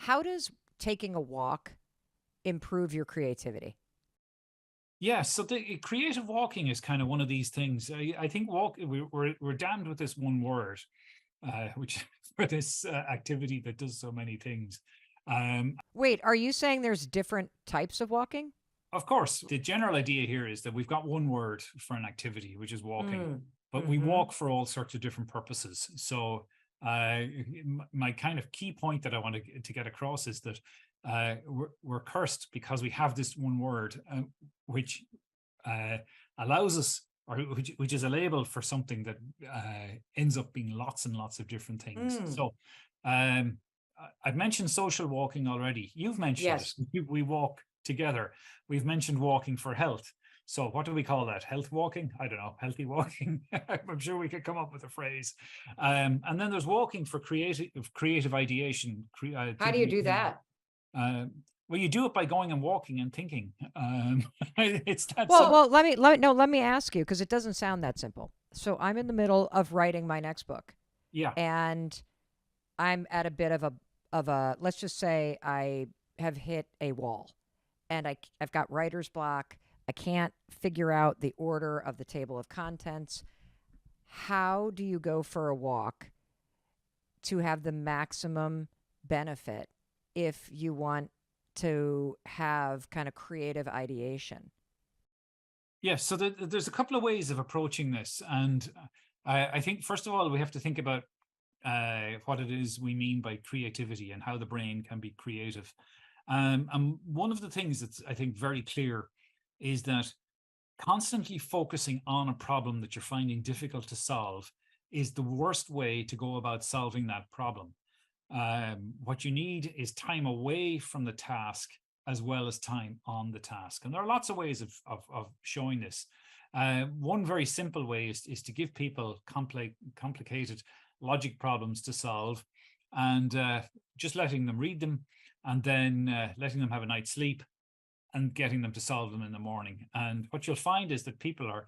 How does taking a walk improve your creativity? Yeah, so the creative walking is kind of one of these things. I think we're damned with this one word, which for this activity that does so many things. Um, Wait, are you saying there's different types of walking? of course, the general idea here is that we've got one word for an activity, which is walking, Mm. but we Mm-hmm. walk for all sorts of different purposes. So, my kind of key point that I want to get across is that we're cursed because we have this one word, which uh, allows us, or which is a label for something that ends up being lots and lots of different things. Mm. So, um, I've mentioned social walking already. You've mentioned it. Yes. We walk together. We've mentioned walking for health. So, what do we call that? Health walking? I don't know. Healthy walking. I'm sure we could come up with a phrase. And then there's walking for creative ideation, How do you thinking. do that? Uh, well, you do it by going and walking and thinking. It's that Well, simple. well, let me ask you because it doesn't sound that simple. So I'm in the middle of writing my next book, Yeah. and I'm at a bit of a let's just say I have hit a wall, and I've got writer's block. I can't figure out the order of the table of contents. How do you go for a walk to have the maximum benefit if you want to have kind of creative ideation? Yeah, so there's a couple of ways of approaching this, and I think first of all we have to think about what it is we mean by creativity and how the brain can be creative. And one of the things that's I think very clear is that constantly focusing on a problem that you're finding difficult to solve is the worst way to go about solving that problem. What you need is time away from the task as well as time on the task. And there are lots of ways of showing this. One very simple way is to give people complicated logic problems to solve and just letting them read them and then letting them have a night's sleep and getting them to solve them in the morning. And what you'll find is that people are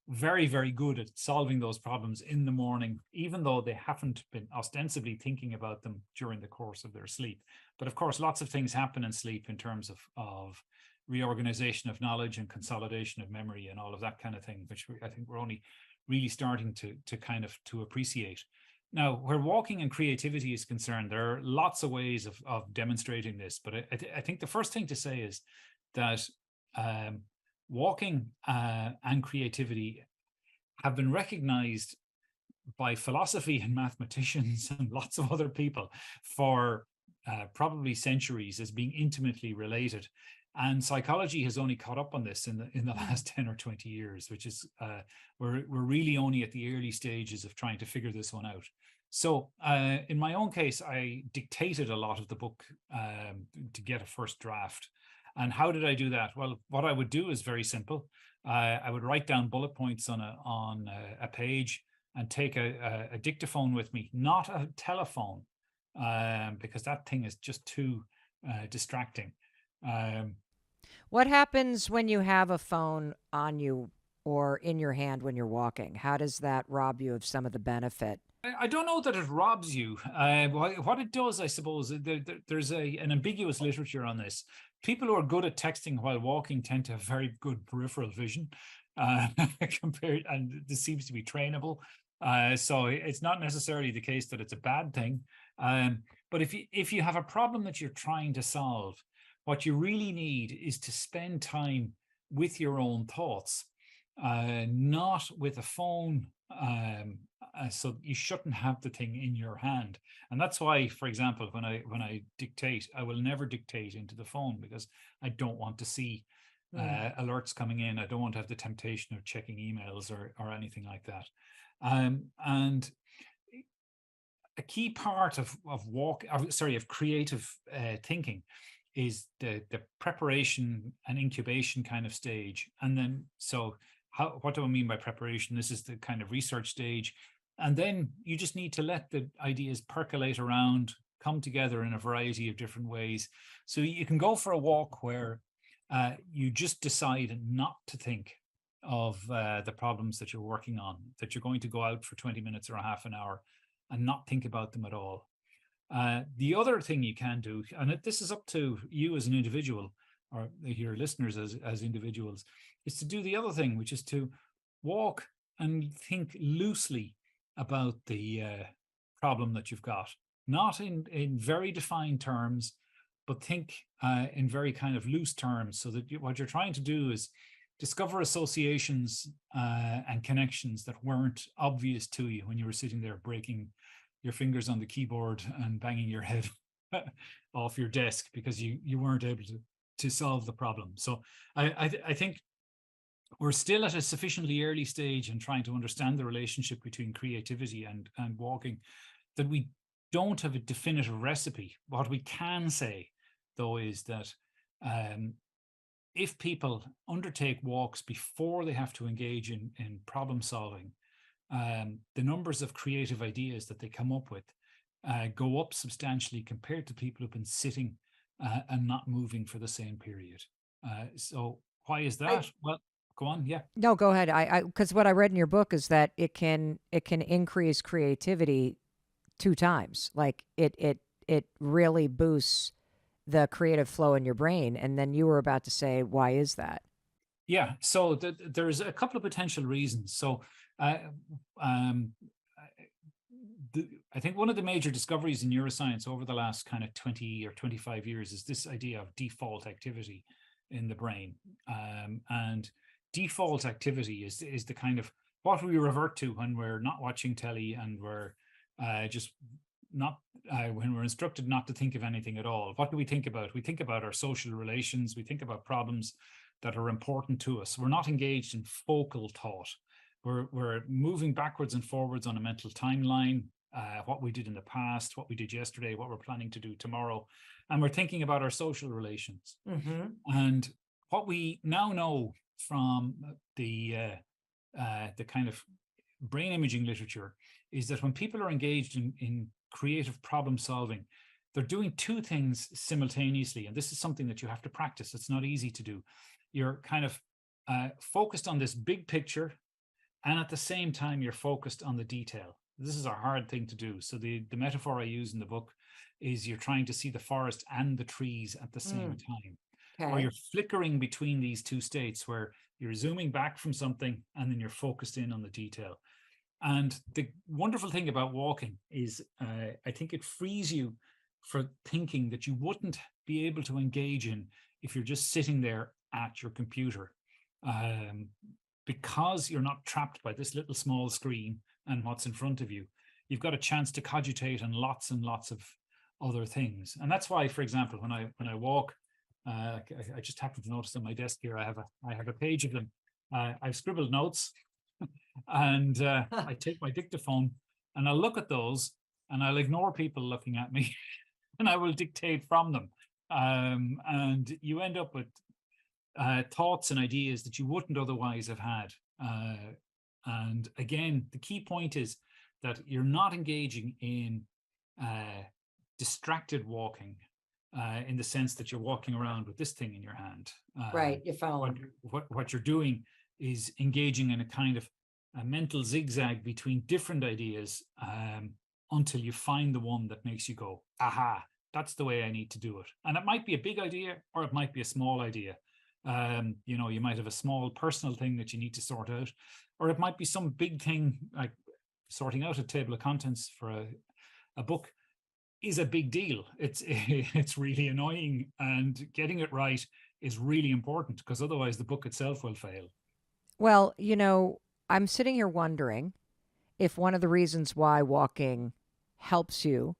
very, very good at solving those problems in the morning, even though they haven't been ostensibly thinking about them during the course of their sleep. But of course, lots of things happen in sleep in terms of reorganization of knowledge and consolidation of memory and all of that kind of thing, which I think we're only really starting to kind of to appreciate. Now, where walking and creativity is concerned, there are lots of ways of demonstrating this. But I think the first thing to say is that um, walking and creativity have been recognized by philosophy and mathematicians and lots of other people for probably centuries as being intimately related. And psychology has only caught up on this in the last 10 or 20 years, which is we're really only at the early stages of trying to figure this one out. So in my own case, I dictated a lot of the book to get a first draft. And how did I do that? Well, what I would do is very simple. I would write down bullet points on a page and take a dictaphone with me, not a telephone, because that thing is just too distracting. Um, What happens when you have a phone on you or in your hand when you're walking? How does that rob you of some of the benefit? I don't know that it robs you. What it does, I suppose, there's an ambiguous literature on this. People who are good at texting while walking tend to have very good peripheral vision, uh, compared, and this seems to be trainable. So it's not necessarily the case that it's a bad thing. But if you have a problem that you're trying to solve, what you really need is to spend time with your own thoughts, not with a phone. So you shouldn't have the thing in your hand, and that's why, for example, when I dictate, I will never dictate into the phone because I don't want to see Mm. alerts coming in. I don't want to have the temptation of checking emails or anything like that. And a key part of creative thinking is the preparation and incubation kind of stage. And then, so what do I mean by preparation? This is the kind of research stage. And then you just need to let the ideas percolate around, come together in a variety of different ways. So you can go for a walk where you just decide not to think of the problems that you're working on, that you're going to go out for 20 minutes or a half an hour and not think about them at all. The other thing you can do, and this is up to you as an individual, or your listeners as individuals, is to do the other thing, which is to walk and think loosely about the problem that you've got, not in very defined terms, but think in very kind of loose terms, so that what you're trying to do is discover associations and connections that weren't obvious to you when you were sitting there breaking your fingers on the keyboard and banging your head off your desk because you weren't able to solve the problem. So I think we're still at a sufficiently early stage in trying to understand the relationship between creativity and walking, that we don't have a definitive recipe. What we can say, though, is that if people undertake walks before they have to engage in problem solving, the numbers of creative ideas that they come up with go up substantially compared to people who've been sitting and not moving for the same period. So why is I, that? Well, go on. Yeah. no, go ahead. Because what I read in your book is that it can increase creativity 2 times. Like it really boosts the creative flow in your brain. And then you were about to say, why is that? Yeah. So there's a couple of potential reasons. So uh, um, I think one of the major discoveries in neuroscience over the last kind of 20 or 25 years is this idea of default activity in the brain. And default activity is the kind of what we revert to when we're not watching telly and we're just not when we're instructed not to think of anything at all. What do we think about? We think about our social relations. We think about problems that are important to us. We're not engaged in focal thought. We're moving backwards and forwards on a mental timeline, what we did in the past, what we did yesterday, what we're planning to do tomorrow. And we're thinking about our social relations. Mm-hmm. And what we now know from the kind of brain imaging literature is that when people are engaged in creative problem solving, they're doing two things simultaneously. And this is something that you have to practice. It's not easy to do. You're kind of focused on this big picture, and at the same time, you're focused on the detail. This is a hard thing to do. So the metaphor I use in the book is you're trying to see the forest and the trees at the same time, or Okay. you're flickering between these two states where you're zooming back from something and then you're focused in on the detail. And the wonderful thing about walking is I think it frees you for thinking that you wouldn't be able to engage in if you're just sitting there at your computer. Um, because you're not trapped by this little small screen and what's in front of you, you've got a chance to cogitate on lots and lots of other things. And that's why, for example, when I walk, I just happen to notice on my desk here, I have a page of them. I've scribbled notes, and I take my dictaphone and I'll look at those and I'll ignore people looking at me and I will dictate from them. And you end up with thoughts and ideas that you wouldn't otherwise have had. And again, the key point is that you're not engaging in distracted walking in the sense that you're walking around with this thing in your hand. Right. You're What, following. what you're doing is engaging in a kind of a mental zigzag between different ideas until you find the one that makes you go, aha, that's the way I need to do it. And it might be a big idea or it might be a small idea. You might have a small personal thing that you need to sort out, or it might be some big thing like sorting out a table of contents for a book is a big deal. It's really annoying, and getting it right is really important because otherwise the book itself will fail. Well, I'm sitting here wondering if one of the reasons why walking helps you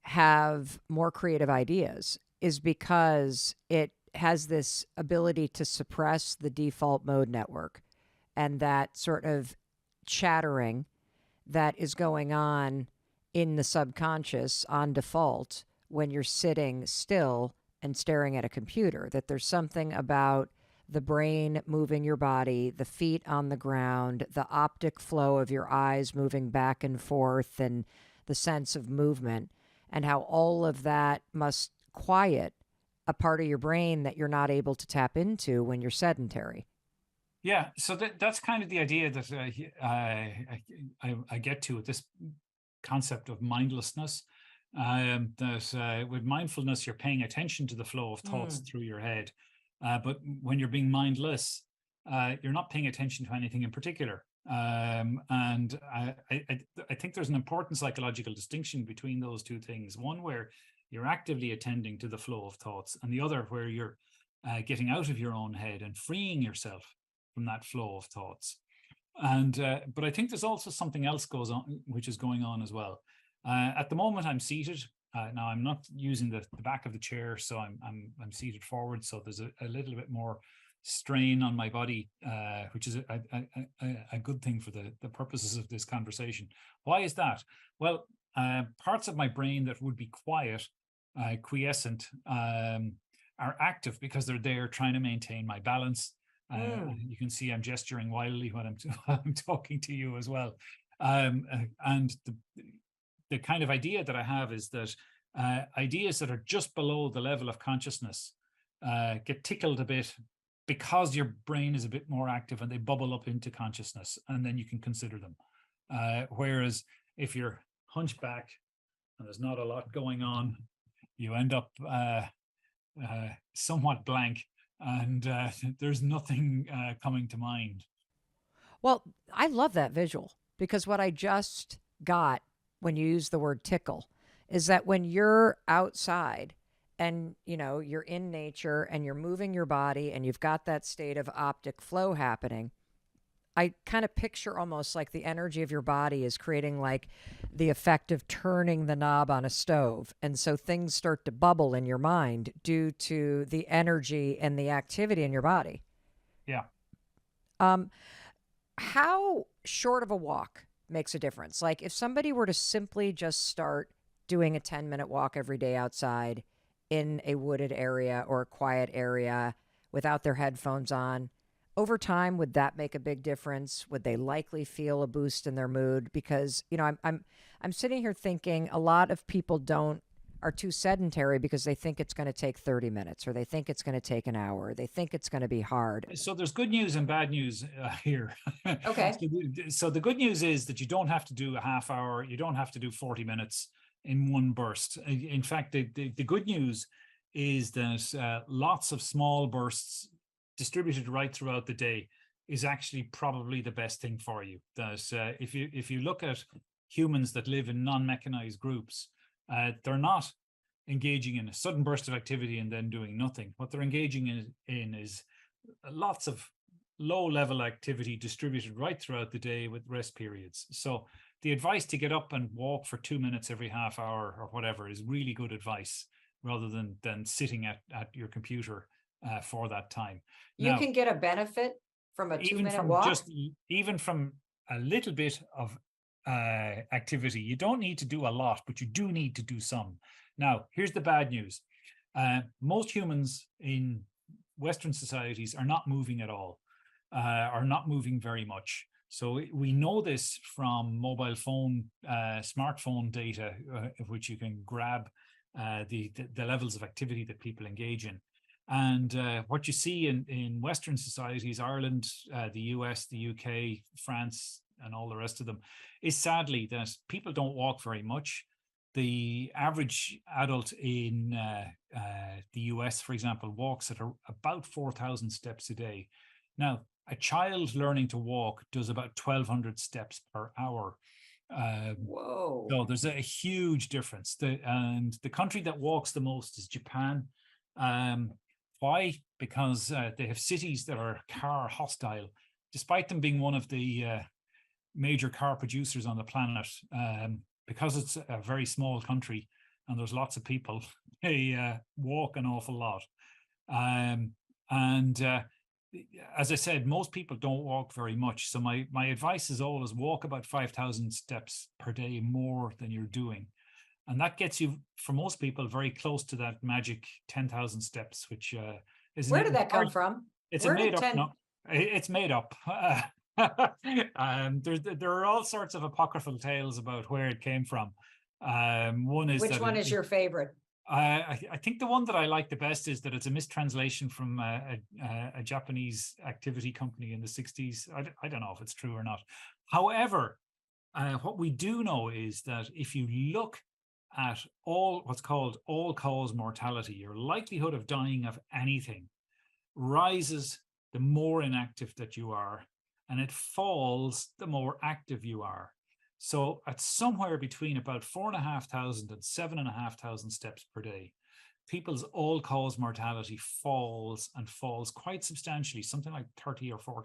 have more creative ideas is because it has this ability to suppress the default mode network and that sort of chattering that is going on in the subconscious on default when you're sitting still and staring at a computer. That there's something about the brain moving your body, the feet on the ground, the optic flow of your eyes moving back and forth, and the sense of movement, and how all of that must quiet a part of your brain that you're not able to tap into when you're sedentary. Yeah, so that's kind of the idea that I get to with this concept of mindlessness. that with mindfulness, you're paying attention to the flow of thoughts Mm. through your head. But when you're being mindless, you're not paying attention to anything in particular. And I think there's an important psychological distinction between those two things. One where you're actively attending to the flow of thoughts, and the other where you're getting out of your own head and freeing yourself from that flow of thoughts. And but I think there's also something else goes on, which is going on as well. At the moment, I'm seated. Now I'm not using the back of the chair, so I'm seated forward. So there's a little bit more strain on my body, which is a good thing for the purposes of this conversation. Why is that? Well, parts of my brain that would be quiet, quiescent, are active because they're there trying to maintain my balance. You can see I'm gesturing wildly when I'm talking to you as well. And the kind of idea that I have is that ideas that are just below the level of consciousness get tickled a bit because your brain is a bit more active, and they bubble up into consciousness, and then you can consider them. Whereas if you're hunchback and there's not a lot going on, you end up somewhat blank, and there's nothing coming to mind. Well, I love that visual because what I just got when you use the word tickle is that when you're outside and you're in nature and you're moving your body and you've got that state of optic flow happening, I kind of picture almost like the energy of your body is creating like the effect of turning the knob on a stove. And so things start to bubble in your mind due to the energy and the activity in your body. Yeah. Um, how short of a walk makes a difference? Like if somebody were to simply just start doing a 10-minute walk every day outside in a wooded area or a quiet area without their headphones on, over time, would that make a big difference? Would they likely feel a boost in their mood? Because I'm sitting here thinking a lot of people are too sedentary because they think it's going to take 30 minutes, or they think it's going to take an hour, or they think it's going to be hard. So there's good news and bad news here. Okay. So the good news is that you don't have to do a half hour. You don't have to do 40 minutes in one burst. In fact, the good news is that lots of small bursts distributed right throughout the day is actually probably the best thing for you. That if you look at humans that live in non-mechanized groups, they're not engaging in a sudden burst of activity and then doing nothing. What they're engaging in is lots of low-level activity distributed right throughout the day with rest periods. So the advice to get up and walk for 2 minutes every half hour or whatever is really good advice, rather than sitting at your computer for that time. You Now, can get a benefit from a even 2-minute from walk. even from a little bit of activity, you don't need to do a lot, but you do need to do some. Now, here's the bad news. Most humans in Western societies are not moving at all, are not moving very much. So we know this from mobile phone, smartphone data, of which you can grab the levels of activity that people engage in. And what you see in Western societies, Ireland, the US, the UK, France, and all the rest of them, is sadly that people don't walk very much. The average adult in the US, for example, walks at about 4,000 steps a day. Now, a child learning to walk does about 1,200 steps per hour. Whoa. So there's a huge difference. And the country that walks the most is Japan. Why? Because they have cities that are car hostile, despite them being one of the major car producers on the planet. Because it's a very small country and there's lots of people, they walk an awful lot. And as I said, most people don't walk very much. So my advice is always walk about 5,000 steps per day more than you're doing. And that gets you, for most people, very close to that magic 10,000 steps, which is Where did that come from? It's Where a made did up. 10 No, it's made up. There are all sorts of apocryphal tales about where it came from. One is Which that one is your favorite? I think the one that I like the best is that it's a mistranslation from a Japanese activity company in the 60s. I don't know if it's true or not. However, what we do know is that if you look at what's called all-cause mortality, your likelihood of dying of anything rises the more inactive that you are, and it falls the more active you are. So at somewhere between about 4,500 and 7,500 steps per day, people's all-cause mortality falls quite substantially, something like 30 or 40%.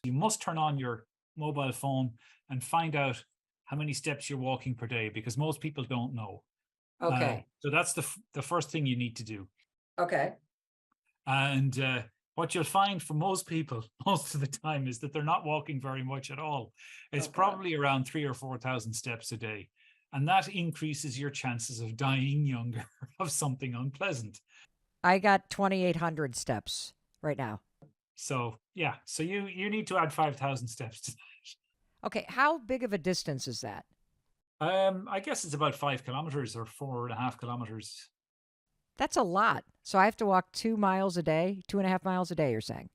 You must turn on your mobile phone and find out how many steps you're walking per day, because most people don't know. Okay. So that's the first thing you need to do. Okay. And what you'll find for most people most of the time is that they're not walking very much at all. It's probably around 3,000 or 4,000 steps a day. And that increases your chances of dying younger of something unpleasant. I got 2,800 steps right now. So yeah, so you need to add 5,000 steps to that. Okay, how big of a distance is that? I guess it's about 5 kilometers or 4.5 kilometers. That's a lot. So I have to walk 2 miles a day, 2.5 miles a day, you're saying?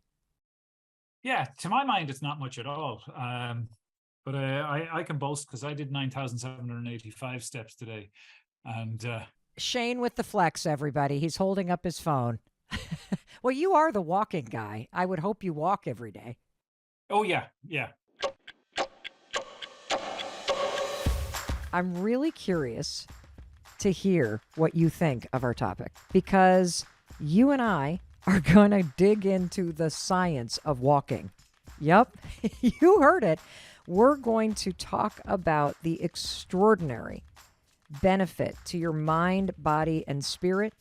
Yeah, to my mind, it's not much at all. But I can boast because I did 9,785 steps today. And Shane with the flex, everybody. He's holding up his phone. Well, you are the walking guy. I would hope you walk every day. Oh, yeah, yeah. I'm really curious to hear what you think of our topic, because you and I are going to dig into the science of walking. Yep, you heard it. We're going to talk about the extraordinary benefit to your mind, body, and spirit